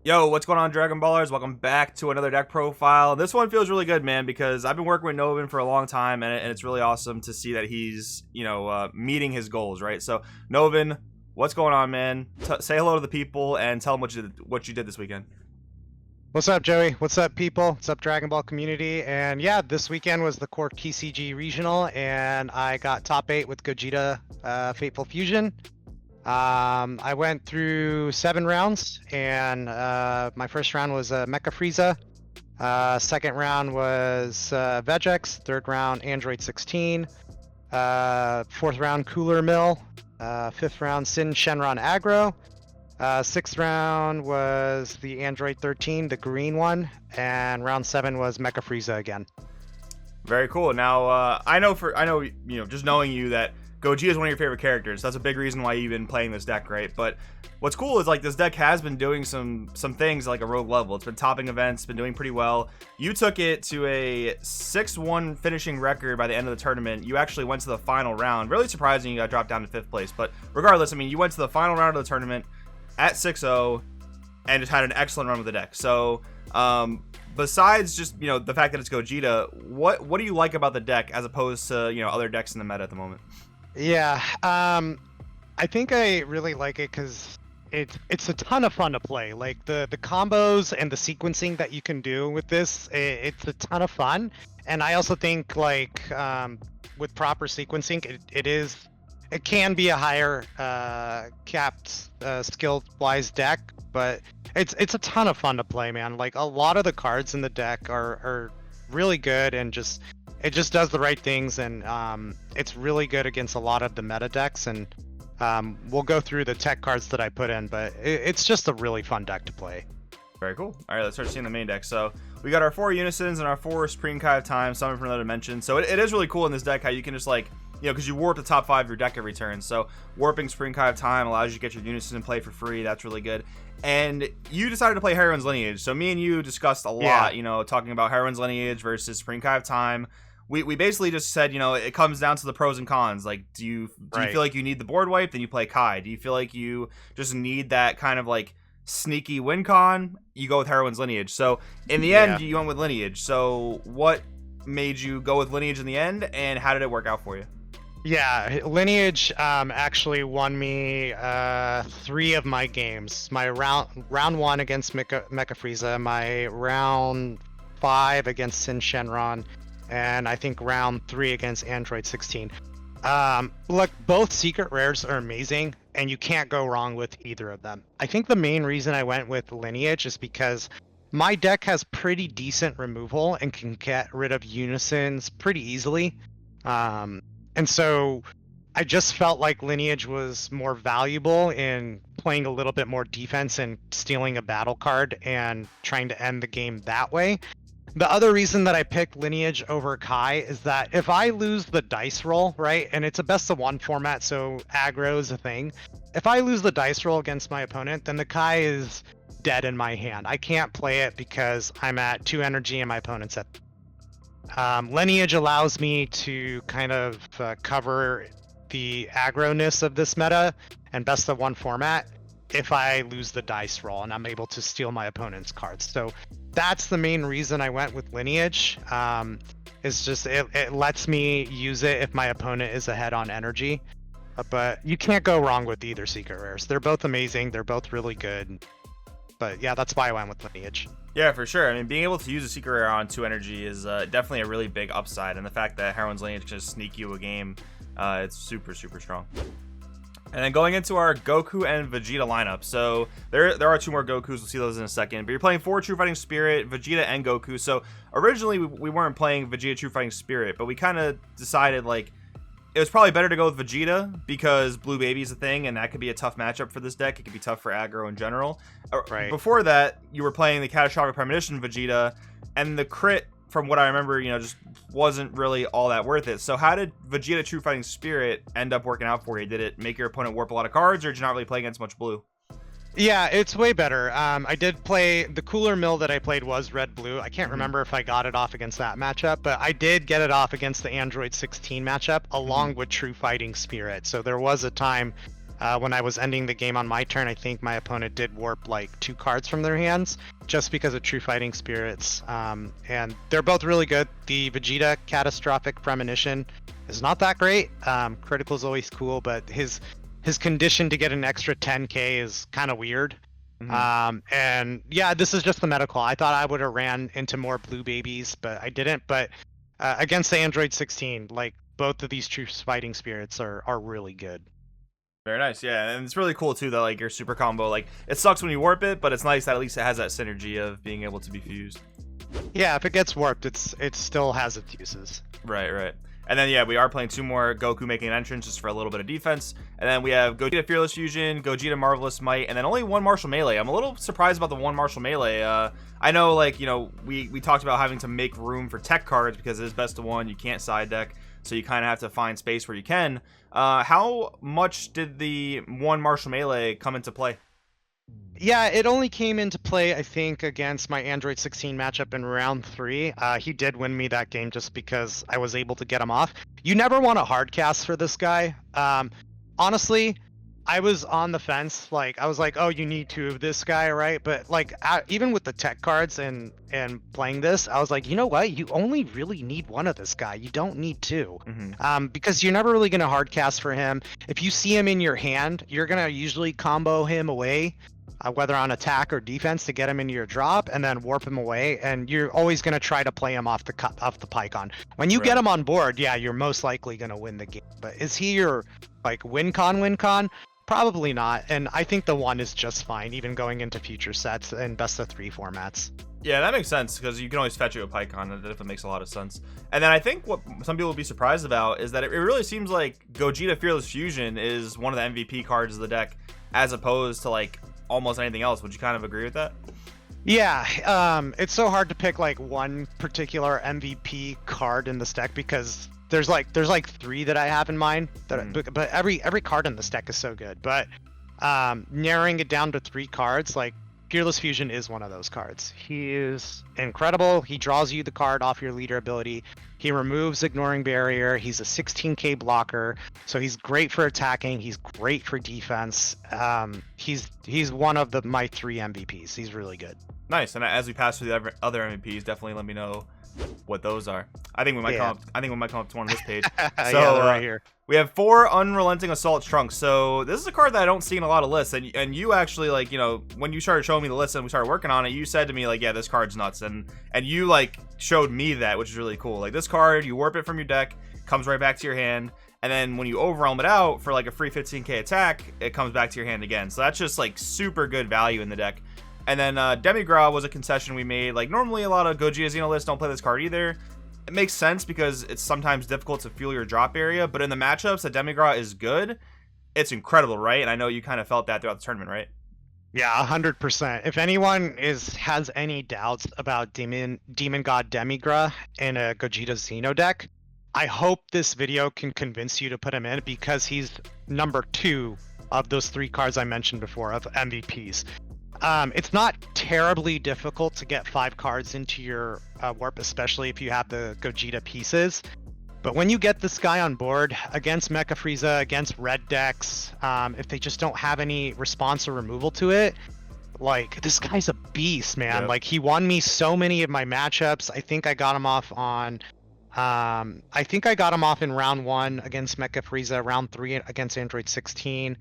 Yo, what's going on, Dragon Ballers? Welcome back to another deck profile. This one feels really good, man, because I've been working with Novin for a long time, and it's really awesome to see that he's, meeting his goals, right? So, Novin, what's going on, man? Say hello to the people and tell them what you did this weekend. What's up, Joey? What's up, people? What's up, Dragon Ball community? And yeah, this weekend was the Core TCG Regional, and I got top 8 with Gogeta Fateful Fusion. I went through 7 rounds, and my first round was Mecha Frieza. Second round was Vegex. Third round, Android 16. Fourth round, Cooler Mill. Fifth round, Sin Shenron Aggro. Sixth round was the Android 13, the green one, and round 7 was Mecha Frieza again. Very cool. Now, I know, just knowing you that Gogeta is one of your favorite characters. That's a big reason why you've been playing this deck, right? But what's cool is like this deck has been doing some things like a rogue level. It's been topping events, been doing pretty well. You took it to a 6-1 finishing record by the end of the tournament. You actually went to the final round. Really surprising you got dropped down to 5th place. But regardless, I mean, you went to the final round of the tournament at 6-0 and just had an excellent run with the deck. So, besides just, the fact that it's Gogeta, what do you like about the deck as opposed to, other decks in the meta at the moment? Yeah, I think I really like it because it's a ton of fun to play. Like the combos and the sequencing that you can do with this, it's a ton of fun. And I also think like with proper sequencing, it can be a higher capped skill wise deck, but it's a ton of fun to play, man. Like a lot of the cards in the deck are really good, and it just does the right things, and it's really good against a lot of the meta decks. And we'll go through the tech cards that I put in, but it's just a really fun deck to play. Very cool. All right, let's start seeing the main deck. So we got our 4 Unisons and our 4 Supreme Kai of Time, summon from another dimension. So it is really cool in this deck how you can just like, because you warp the top 5 of your deck every turn. So warping Supreme Kai of Time allows you to get your Unison in play for free. That's really good. And you decided to play Heroine's Lineage. So me and you discussed a lot, talking about Heroine's Lineage versus Supreme Kai of Time. We basically just said, it comes down to the pros and cons. Like, do you feel like you need the board wipe? Then you play Kai. Do you feel like you just need that kind of like sneaky win con? You go with Heroine's Lineage. So in the end, you went with Lineage. So what made you go with Lineage in the end, and how did it work out for you? Yeah, Lineage actually won me 3 of my games. My round 1 against Mecha Frieza, my round 5 against Sin Shenron, and I think round 3 against Android 16. Look, both secret rares are amazing, and you can't go wrong with either of them. I think the main reason I went with Lineage is because my deck has pretty decent removal and can get rid of Unisons pretty easily. And so I just felt like Lineage was more valuable in playing a little bit more defense and stealing a battle card and trying to end the game that way. The other reason that I picked Lineage over Kai is that if I lose the dice roll, right, and it's a best of 1 format, so aggro is a thing. If I lose the dice roll against my opponent, then the Kai is dead in my hand. I can't play it because I'm at 2 energy and my opponent's at... Lineage allows me to kind of cover the aggro-ness of this meta and best of 1 format if I lose the dice roll and I'm able to steal my opponent's cards. So that's the main reason I went with Lineage. It's just it lets me use it if my opponent is ahead on energy. But you can't go wrong with either secret rares. They're both amazing. They're both really good. But yeah, that's why I went with Lineage. Yeah, for sure. I mean, being able to use a secret rare on 2 energy is definitely a really big upside. And the fact that Heroine's Lineage can just sneak you a game, it's super, super strong. And then going into our Goku and Vegeta lineup. So there are 2 more Gokus. We'll see those in a second. But you're playing 4 True Fighting Spirit, Vegeta, and Goku. So originally we weren't playing Vegeta True Fighting Spirit, but we kind of decided like it was probably better to go with Vegeta because Blue Baby's a thing, and that could be a tough matchup for this deck. It could be tough for aggro in general. Right. Before that, you were playing the Catastrophic Premonition Vegeta, and the crit, from what I remember, just wasn't really all that worth it. So how did Vegeta True Fighting Spirit end up working out for you? Did it make your opponent warp a lot of cards, or did you not really play against much blue? Yeah, it's way better. I did play the cooler mill that I played was red-blue. I can't remember if I got it off against that matchup, but I did get it off against the Android 16 matchup along with True Fighting Spirit. So there was a time When I was ending the game on my turn, I think my opponent did warp like 2 cards from their hands just because of True Fighting Spirits. And they're both really good. The Vegeta Catastrophic Premonition is not that great. Critical is always cool, but his condition to get an extra 10k is kind of weird. And yeah, this is just the medical. I thought I would have ran into more blue babies, but I didn't. But against the Android 16, like both of these True Fighting Spirits are really good. Very nice, yeah, and it's really cool too that like your super combo, like it sucks when you warp it, but it's nice that at least it has that synergy of being able to be fused. Yeah, if it gets warped, it still has its uses. Right. And then yeah, we are playing 2 more Goku making an entrance just for a little bit of defense, and then we have Gogeta Fearless Fusion, Gogeta Marvelous Might, and then only 1 Martial Melee. I'm a little surprised about the 1 Martial Melee. I know, like, you know, we talked about having to make room for tech cards because it is best of 1. You can't side deck, so you kind of have to find space where you can. How much did the 1 Martial Melee come into play? Yeah, it only came into play, I think, against my Android 16 matchup in round 3. He did win me that game just because I was able to get him off. You never want a hard cast for this guy. Honestly, I was on the fence. Like, I was like, oh, you need 2 of this guy, right? But like, even with the tech cards and playing this, I was like, you know what? You only really need 1 of this guy. You don't need 2. Because you're never really going to hard cast for him. If you see him in your hand, you're going to usually combo him away. Whether on attack or defense to get him into your drop and then warp him away, and you're always going to try to play him off the Pycon. When you get him on board, yeah, you're most likely going to win the game. But is he your like win con? Probably not. And I think the 1 is just fine, even going into future sets and best of 3 formats. Yeah, that makes sense because you can always fetch it with Pycon, and if it makes a lot of sense. And then I think what some people will be surprised about is that it really seems like Gogeta Fearless Fusion is one of the MVP cards of the deck, as opposed to like almost anything else. Would you kind of agree with that? Yeah, it's so hard to pick like one particular MVP card in this deck because there's like 3 that I have in mind that but every card in this deck is so good. But narrowing it down to 3 cards, like Fearless Fusion is one of those cards. He is incredible. He draws you the card off your leader ability. He removes Ignoring Barrier. He's a 16k blocker, so he's great for attacking. He's great for defense. He's one of my 3 MVPs. He's really good. Nice. And as we pass through the other MVPs, definitely let me know what those are. I think we might come up to one on this page. So yeah, they're right here. We have 4 Unrelenting Assault Trunks. So this is a card that I don't see in a lot of lists. And you actually, like, you know, when you started showing me the list and we started working on it, you said to me, like, yeah, this card's nuts. And you, like, showed me that, which is really cool. Like, this card, you warp it from your deck, comes right back to your hand. And then when you overwhelm it out for, like, a free 15k attack, it comes back to your hand again. So that's just, like, super good value in the deck. And then Demigra was a concession we made. Like, normally a lot of Gogeta Xeno lists don't play this card either. It makes sense because it's sometimes difficult to fuel your drop area, but in the matchups that Demigra is good, it's incredible, right? And I know you kind of felt that throughout the tournament, right? Yeah, 100%. If anyone has any doubts about Demon God Demigra in a Gogeta Xeno deck, I hope this video can convince you to put him in because he's number 2 of those 3 cards I mentioned before of MVPs. It's not terribly difficult to get 5 cards into your warp, especially if you have the Gogeta pieces. But when you get this guy on board against Mecha Frieza, against red decks, if they just don't have any response or removal to it, like, this guy's a beast, man. Yep. Like, he won me so many of my matchups. I think I got him off on in round 1 against Mecha Frieza, round 3 against Android 16.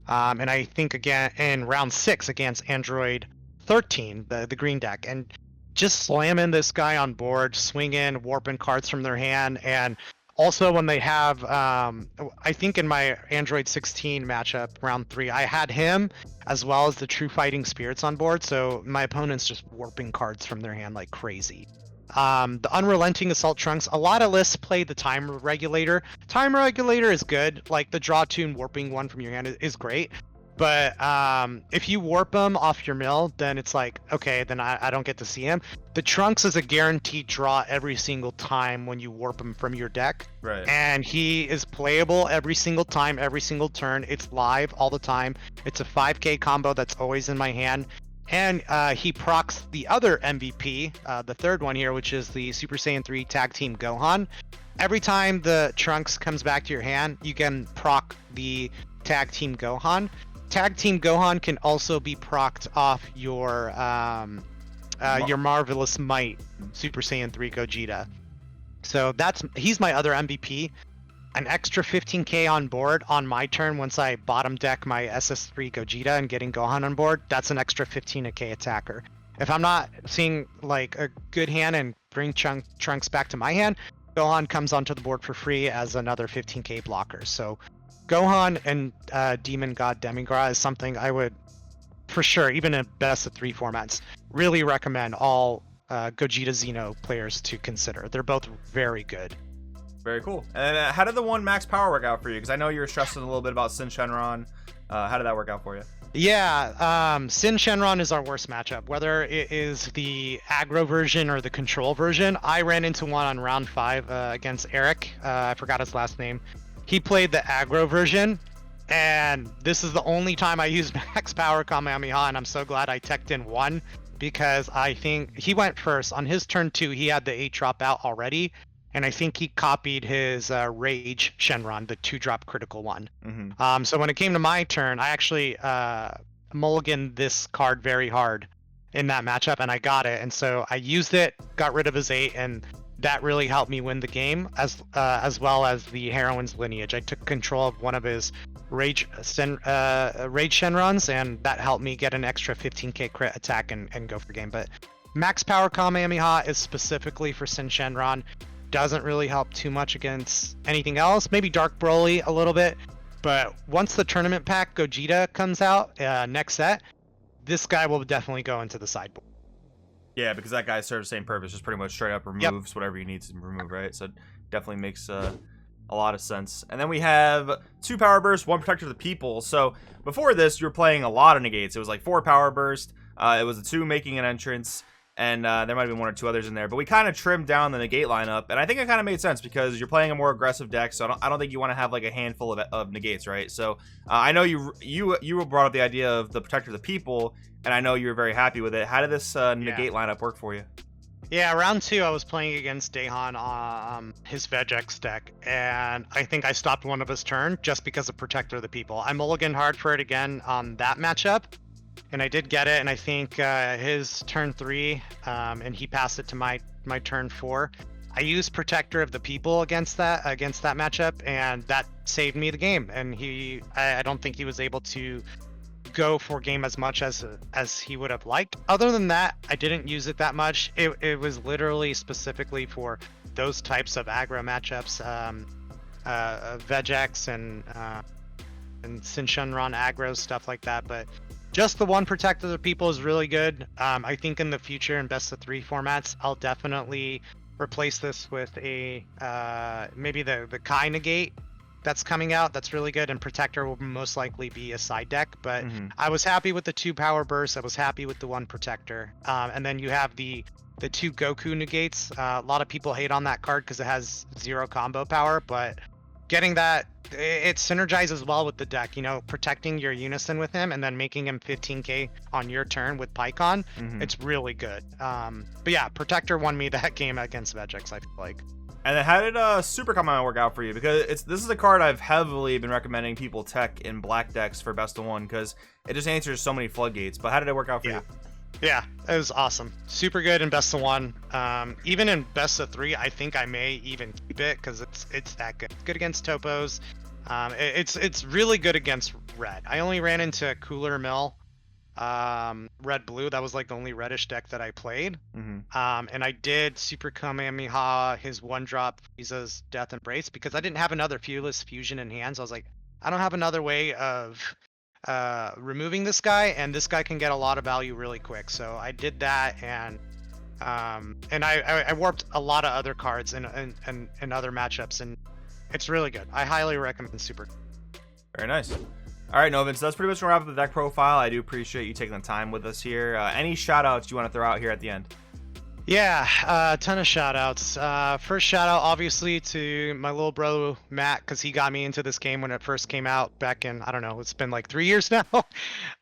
And I think again in round 6 against Android 13, the green deck, and just slamming this guy on board, swinging, warping cards from their hand, and also when they have, I think in my Android 16 matchup, round 3, I had him as well as the True Fighting Spirits on board, so my opponent's just warping cards from their hand like crazy. The Unrelenting Assault Trunks, a lot of lists play the Time Regulator. Time Regulator is good, like the draw 2 and warping 1 from your hand is great, but if you warp them off your mill, then it's like, okay, then I don't get to see him. The Trunks is a guaranteed draw every single time when you warp him from your deck, right? And he is playable every single time, every single turn. It's live all the time. It's a 5k combo that's always in my hand. And he procs the other MVP, the 3rd one here, which is the Super Saiyan 3 Tag Team Gohan. Every time the Trunks comes back to your hand, you can proc the Tag Team Gohan. Tag Team Gohan can also be procced off your Marvelous Might Super Saiyan 3 Gogeta. So he's my other MVP. An extra 15k on board on my turn once I bottom deck my SS3 Gogeta and getting Gohan on board, that's an extra 15k attacker. If I'm not seeing like a good hand and bring Trunks back to my hand, Gohan comes onto the board for free as another 15k blocker. So Gohan and Demon God Demigra is something I would, for sure, even in best of 3 formats, really recommend all Gogeta Xeno players to consider. They're both very good. Very cool. And how did the one max power work out for you? Because I know you were stressing a little bit about Sin Shenron. How did that work out for you? Yeah, Sin Shenron is our worst matchup. Whether it is the aggro version or the control version, I ran into one on round 5 against Eric. I forgot his last name. He played the aggro version, and this is the only time I used max power Kamehameha, and I'm so glad I teched in 1, because I think he went first. On his turn 2, he had the 8 drop out already, and I think he copied his Rage Shenron, the 2-drop critical one. Mm-hmm. So when it came to my turn, I actually mulliganed this card very hard in that matchup, and I got it. And so I used it, got rid of his 8, and that really helped me win the game, as well as the Heroine's Lineage. I took control of one of his Rage Shenrons, and that helped me get an extra 15k crit attack and go for game. But max power Kamehameha is specifically for Sin Shenron. Doesn't really help too much against anything else. Maybe Dark Broly a little bit, but once the tournament pack Gogeta comes out next set, this guy will definitely go into the sideboard. Yeah, because that guy serves the same purpose, just pretty much straight up removes whatever you need to remove, right? So it definitely makes a lot of sense. And then we have 2 power bursts, 1 protector of the people. So before this, you were playing a lot of negates. It was like 4 power burst. It was the 2 making an entrance. And there might have been 1 or 2 others in there, but we kind of trimmed down the negate lineup, and I think it kind of made sense because you're playing a more aggressive deck, so I don't think you want to have like a handful of negates, right? So I know you brought up the idea of the Protector of the People, and I know you were very happy with it. How did this negate lineup work for you? Yeah, round 2 I was playing against Dahan on his Vegex deck, and I think I stopped one of his turn just because of Protector of the People. I mulliganed hard for it again on that matchup, and I did get it, and I think his turn 3, and he passed it to my turn 4. I used Protector of the People against that matchup, and that saved me the game. And I don't think he was able to go for game as much as he would have liked. Other than that, I didn't use it that much. It was literally specifically for those types of aggro matchups, Vegex and Sin Shenron aggro, stuff like that. But just the 1 Protector of the People is really good. I think in the future in best of 3 formats, I'll definitely replace this with a maybe the Kai negate that's coming out. That's really good, and Protector will most likely be a side deck. But I was happy with the 2 power bursts. I was happy with the 1 Protector, and then you have the 2 Goku negates. A lot of people hate on that card because it has 0 combo power, but getting that, it synergizes well with the deck, you know, protecting your Unison with him and then making him 15k on your turn with PyCon. It's really good. But yeah, Protector won me that game against Vegex, I feel like. And then how did Super Command work out for you? Because this is a card I've heavily been recommending people tech in black decks for best of 1 because it just answers so many floodgates. But how did it work out for you? Yeah, it was awesome. Super good in best of 1. Even in best of 3, I think I may even keep it because it's that good. It's good against topos. It's really good against red. I only ran into Cooler Mill, red blue. That was like the only reddish deck that I played. And I did Super Kamehameha his 1-drop Frieza's Death Embrace because I didn't have another Fearless Fusion in hand. So I was like, I don't have another way of removing this guy, and this guy can get a lot of value really quick. So I did that, and I warped a lot of other cards in other matchups, and it's really good. I highly recommend Super. Very nice. All right, Novin, so that's pretty much gonna wrap up the deck profile. I do appreciate you taking the time with us here. Any shout outs you want to throw out here at the end? Yeah, a ton of shout outs. First shout out obviously to my little bro Matt, because he got me into this game when it first came out back in, I don't know, it's been like 3 years now.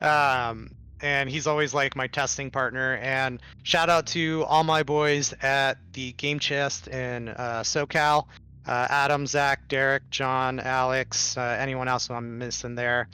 And he's always like my testing partner. And shout out to all my boys at the Game Chest in SoCal. Adam, Zach, Derek, John, Alex, anyone else who I'm missing there.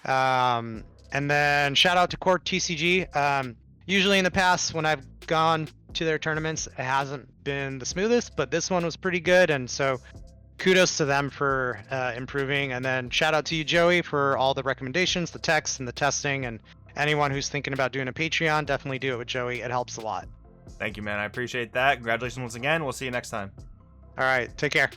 And then shout out to Core TCG. Usually in the past, when I've gone to their tournaments, it hasn't been the smoothest, but this one was pretty good, and so kudos to them for improving. And then shout out to you, Joey, for all the recommendations, the texts, and the testing. And anyone who's thinking about doing a Patreon, definitely do it with Joey. It helps a lot. Thank you, man. I appreciate that. Congratulations once again. We'll see you next time. All right, take care.